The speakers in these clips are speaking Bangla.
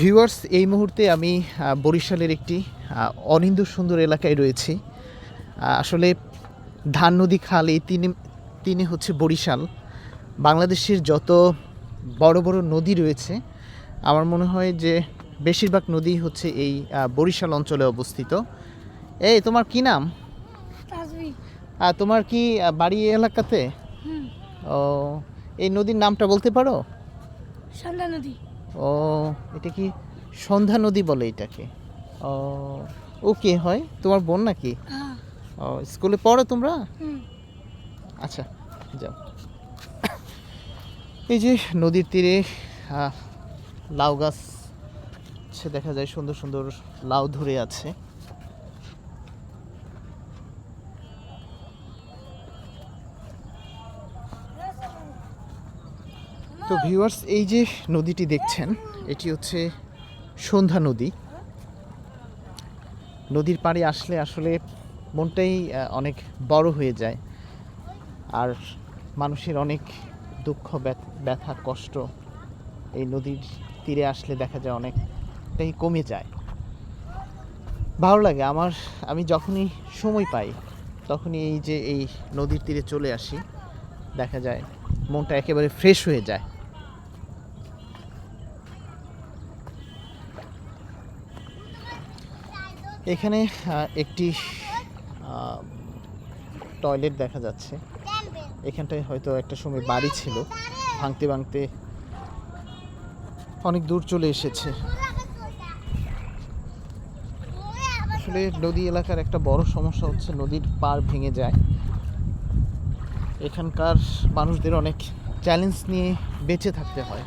ভিউয়ার্স, এই মুহূর্তে আমি বরিশালের একটি অনিন্দ্য সুন্দর এলাকায় রয়েছি। আসলে ধান নদী খাল এই তিনে হচ্ছে বরিশাল। বাংলাদেশের যত বড় বড় নদী রয়েছে আমার মনে হয় যে বেশিরভাগ নদী হচ্ছে এই বরিশাল অঞ্চলে অবস্থিত। এই তোমার কি নাম? তাজবি। তোমার কি বাড়ি এই এলাকাতে? ও, এই নদীর নামটা বলতে পারো? সন্ধ্যা নদী। ও, এটা কি সন্ধ্যা নদী বলে এটাকে? ও, ও কে হয়? তোমার বোন নাকি? হ্যাঁ। ও, স্কুলে পড়ো তোমরা? হুম। আচ্ছা, যাও। এই যে নদীর তীরে লাউ গাছ দেখা যায়, সুন্দর সুন্দর লাউ ধরে আছে। তো ভিউয়ার্স, এই যে নদীটি দেখছেন এটি হচ্ছে সন্ধ্যা নদী। নদীর পাড়ে আসলে আসলে মনটাই অনেক বড় হয়ে যায়, আর মানুষের অনেক দুঃখ ব্যথা কষ্ট এই নদীর তীরে আসলে দেখা যায় অনেকটাই কমে যায়, ভালো লাগে আমার। আমি যখনই সময় পাই তখনই এই যে এই নদীর তীরে চলে আসি, দেখা যায় মনটা একেবারে ফ্রেশ হয়ে যায়। এখানে একটি টয়লেট দেখা যাচ্ছে। এখানটায় হয়তো একটা সময় বাড়ি ছিল, ভাঙতে ভাঙতে অনেক দূর চলে এসেছে। আসলে নদী এলাকার একটা বড় সমস্যা হচ্ছে নদীর পাড় ভেঙে যায়। এখানকার মানুষদের অনেক চ্যালেঞ্জ নিয়ে বেঁচে থাকতে হয়।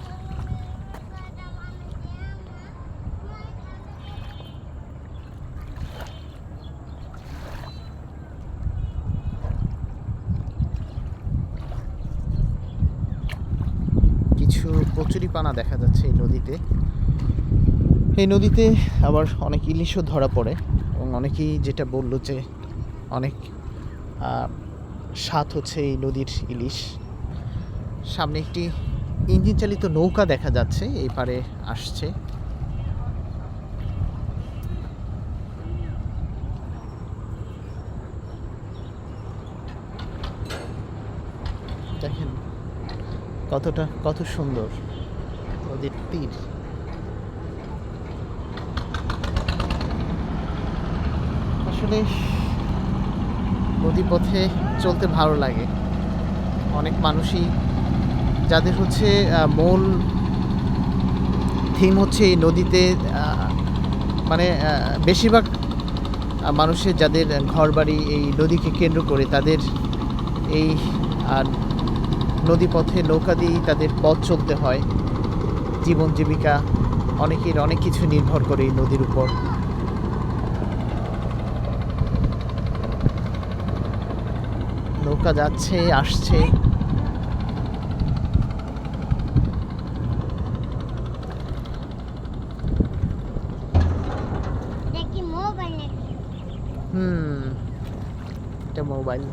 কিছু কচুরিপানা দেখা যাচ্ছে এই নদীতে। এই নদীতে আবার অনেক ইলিশও ধরা পড়ে, এবং অনেকেই যেটা বললো যে অনেক স্বাদ হচ্ছে এই নদীর ইলিশ। সামনে একটি ইঞ্জিন চালিত নৌকা দেখা যাচ্ছে, এই পারে আসছে। দেখেন কত সুন্দর নদীর তীর। আসলে নদীপথে চলতে ভালো লাগে। অনেক মানুষই যাদের হচ্ছে মূল থিম হচ্ছে এই নদীতে, মানে বেশিরভাগ মানুষের যাদের ঘরবাড়ি এই নদীকে কেন্দ্র করে, তাদের এই নদীপথে নৌকা দিয়েই তাদের পথ চলতে হয়। জীবন জীবিকা অনেকের অনেক কিছু নির্ভর করে এই নদীর উপর। নৌকা যাচ্ছে আসছে। এটা মোবাইল।